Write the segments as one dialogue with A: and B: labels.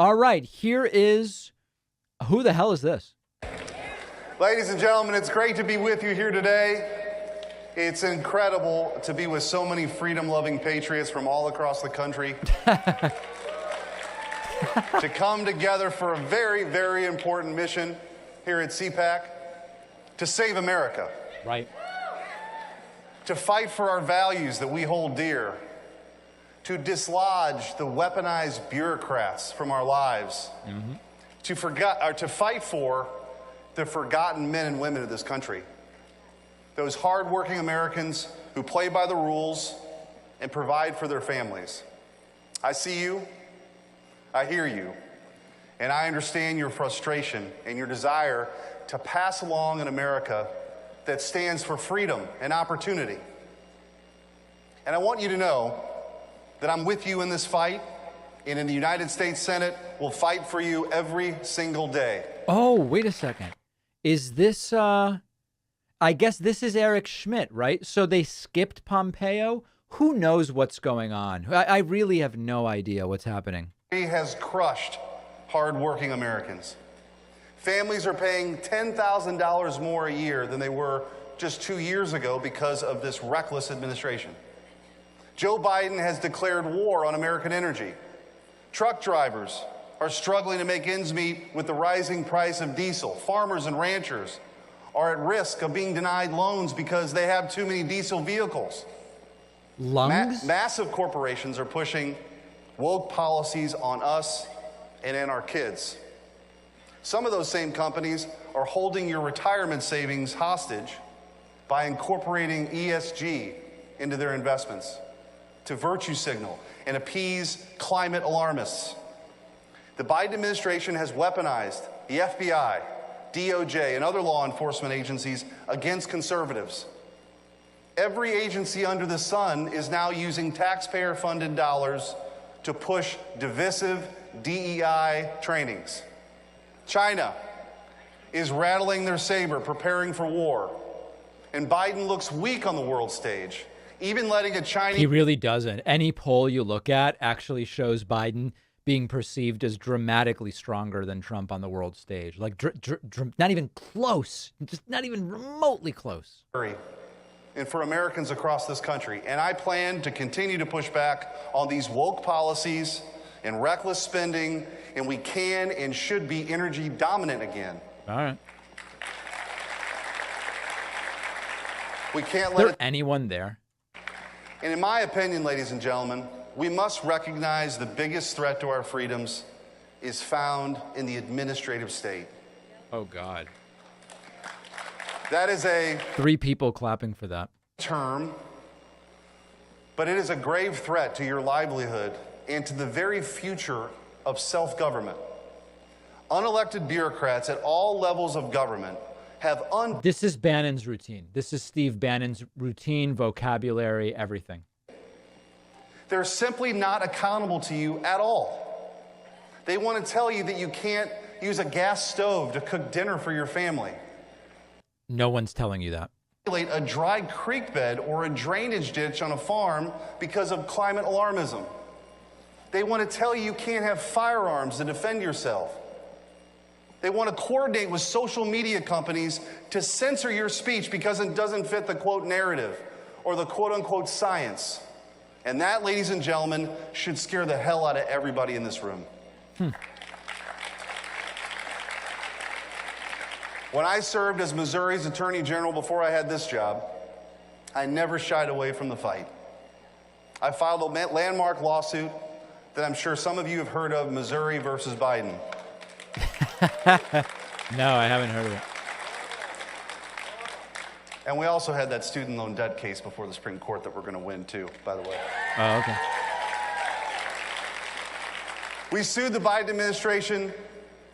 A: All right, here is, who the hell is this?
B: Ladies and gentlemen, it's great to be with you here today. It's incredible to be with so many freedom-loving patriots from all across the country to come together for a very, very important mission here at CPAC, to save America.
A: Right.
B: To fight for our values that we hold dear, to dislodge the weaponized bureaucrats from our lives, to fight for the forgotten men and women of this country, those hardworking Americans who play by the rules and provide for their families. I see you, I hear you, and I understand your frustration and your desire to pass along an America that stands for freedom and opportunity. And I want you to know that I'm with you in this fight, and in the United States Senate, we'll fight for you every single day.
A: Oh, wait a second. Is this, I guess this is Eric Schmitt, right? So they skipped Pompeo? Who knows what's going on? I really have no idea what's happening.
B: He has crushed hardworking Americans. Families are paying $10,000 more a year than they were just 2 years ago because of this reckless administration. Joe Biden has declared war on American energy. Truck drivers are struggling to make ends meet with the rising price of diesel. Farmers and ranchers are at risk of being denied loans because they have too many diesel vehicles. Massive corporations are pushing woke policies on us and in our kids. Some of those same companies are holding your retirement savings hostage by incorporating ESG into their investments to virtue signal and appease climate alarmists. The Biden administration has weaponized the FBI, DOJ, and other law enforcement agencies against conservatives. Every agency under the sun is now using taxpayer-funded dollars to push divisive DEI trainings. China is rattling their saber, preparing for war. And Biden looks weak on the world stage, even letting a Chinese...
A: He really doesn't. Any poll you look at actually shows Biden being perceived as dramatically stronger than Trump on the world stage. Like, not even close. Just not even remotely close.
B: And for Americans across this country. And I plan to continue to push back on these woke policies and reckless spending, and we can and should be energy dominant again.
A: All right.
B: We can't let
A: anyone there.
B: And in my opinion, ladies and gentlemen, we must recognize the biggest threat to our freedoms is found in the administrative state.
A: Oh, God.
B: That is a
A: 3 people clapping for that
B: term, but it is a grave threat to your livelihood and to the very future of self-government. Unelected bureaucrats at all levels of government have
A: This is Bannon's routine. This is Steve Bannon's routine, vocabulary, everything.
B: They're simply not accountable to you at all. They want to tell you that you can't use a gas stove to cook dinner for your family.
A: No one's telling you that.
B: A dry creek bed or a drainage ditch on a farm because of climate alarmism. They want to tell you you can't have firearms to defend yourself. They want to coordinate with social media companies to censor your speech because it doesn't fit the quote narrative or the quote unquote science. And that, ladies and gentlemen, should scare the hell out of everybody in this room. When I served as Missouri's Attorney General before I had this job, I never shied away from the fight. I filed a landmark lawsuit that I'm sure some of you have heard of, Missouri versus Biden.
A: No, I haven't heard of it.
B: And we also had that student loan debt case before the Supreme Court that we're going to win too, by the way.
A: Oh, okay.
B: We sued the Biden administration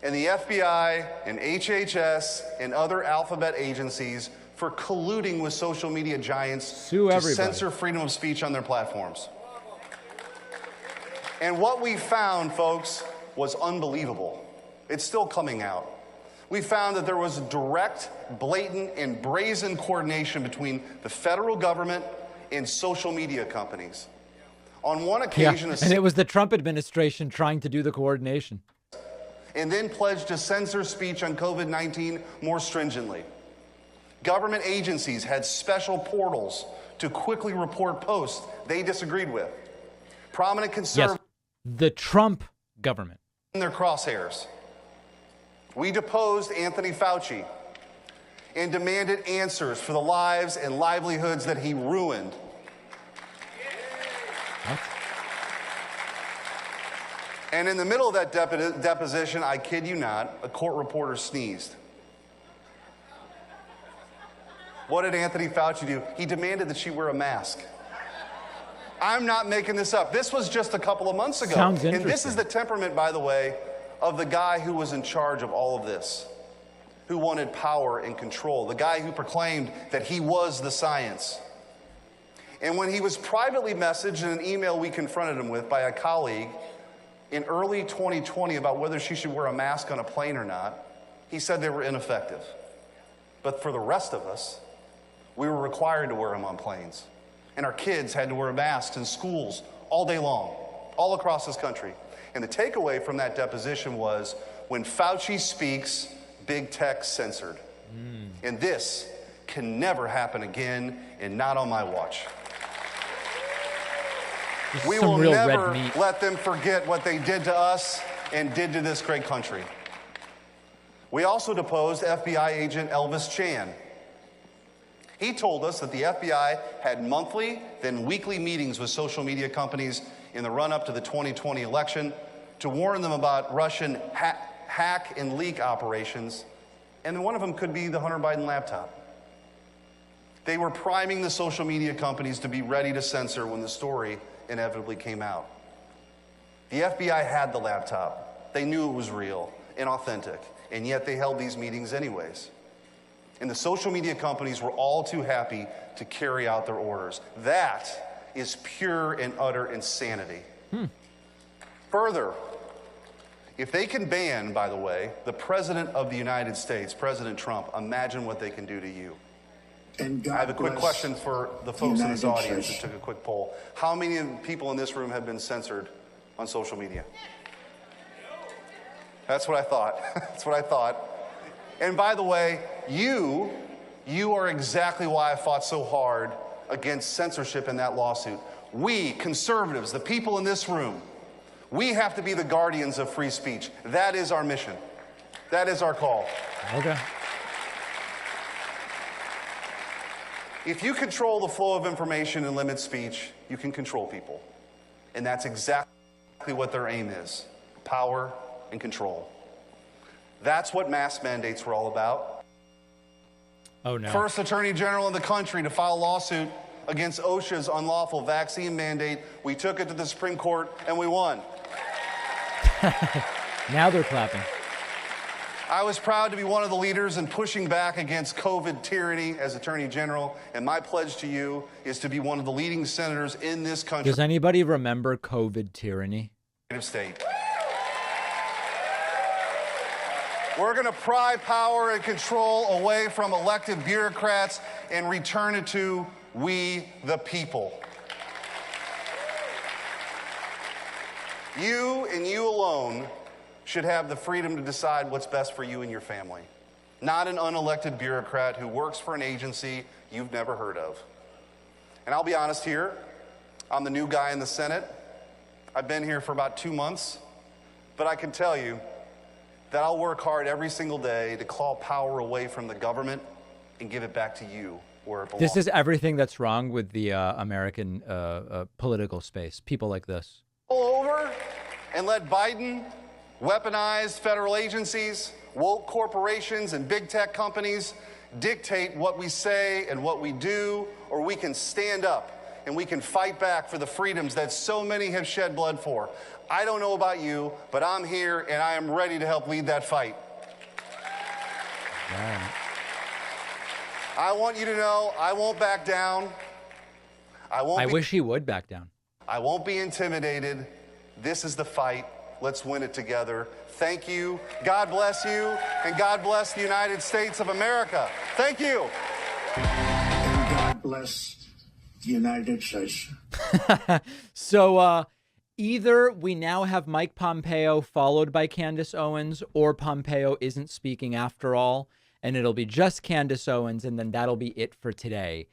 B: and the FBI and HHS and other alphabet agencies for colluding with social media giants to censor freedom of speech on their platforms. And what we found, folks, was unbelievable. It's still coming out. We found that there was direct, blatant, and brazen coordination between the federal government and social media companies. On one occasion,
A: and it was the Trump administration trying to do the coordination.
B: And then pledged to censor speech on COVID-19 more stringently. Government agencies had special portals to quickly report posts they disagreed with. Prominent conservatives.
A: Yes, the Trump government.
B: In their crosshairs. We deposed Anthony Fauci and demanded answers for the lives and livelihoods that he ruined.
A: What?
B: And in the middle of that deposition, I kid you not, a court reporter sneezed. What did Anthony Fauci do? He demanded that she wear a mask. I'm not making this up. This was just a couple of months ago.
A: Sounds interesting.
B: And this is the temperament, by the way, of the guy who was in charge of all of this, who wanted power and control, the guy who proclaimed that he was the science. And when he was privately messaged in an email we confronted him with by a colleague in early 2020 about whether she should wear a mask on a plane or not, he said they were ineffective. But for the rest of us, we were required to wear them on planes. And our kids had to wear masks in schools all day long, all across this country. And the takeaway from that deposition was, when Fauci speaks, big tech censored. And this can never happen again, and not on my watch. We will never let them forget what they did to us and did to this great country. We also deposed FBI agent Elvis Chan. He told us that the FBI had monthly, then weekly meetings with social media companies in the run-up to the 2020 election to warn them about Russian hack and leak operations, and one of them could be the Hunter Biden laptop. They were priming the social media companies to be ready to censor when the story inevitably came out. The FBI had the laptop. They knew it was real and authentic, and yet they held these meetings anyways. And the social media companies were all too happy to carry out their orders. That is pure and utter insanity. Further, if they can ban, by the way, the President of the United States, President Trump, imagine what they can do to you. I have a quick question for the folks in this audience that took a quick poll. How many people in this room have been censored on social media? That's what I thought. That's what I thought. And by the way, you are exactly why I fought so hard against censorship in that lawsuit. We, conservatives, the people in this room, we have to be the guardians of free speech. That is our mission. That is our call.
A: Okay.
B: If you control the flow of information and limit speech, you can control people. And that's exactly what their aim is: power and control. That's what mask mandates were all about.
A: Oh, no.
B: First Attorney General in the country to file a lawsuit against OSHA's unlawful vaccine mandate. We took it to the Supreme Court and we won.
A: Now they're clapping.
B: I was proud to be one of the leaders in pushing back against COVID tyranny as Attorney General, and my pledge to you is to be one of the leading senators in this country.
A: Does anybody remember COVID tyranny?
B: State. We're going to pry power and control away from elected bureaucrats and return it to we, the people. You and you alone should have the freedom to decide what's best for you and your family, not an unelected bureaucrat who works for an agency you've never heard of. And I'll be honest here, I'm the new guy in the Senate. I've been here for about 2 months, but I can tell you that I'll work hard every single day to claw power away from the government and give it back to you where it belongs.
A: This is everything that's wrong with the American political space. People like this.
B: Pull over and let Biden weaponize federal agencies, woke corporations, and big tech companies dictate what we say and what we do, or we can stand up and we can fight back for the freedoms that so many have shed blood for. I don't know about you, but I'm here and I am ready to help lead that fight.
A: Right.
B: I want you to know I won't back down.
A: I wish he would back down.
B: I won't be intimidated. This is the fight. Let's win it together. Thank you. God bless you. And God bless the United States of America. Thank you.
C: And God bless the United States.
A: So either we now have Mike Pompeo followed by Candace Owens, or Pompeo isn't speaking after all, and it'll be just Candace Owens, and then that'll be it for today.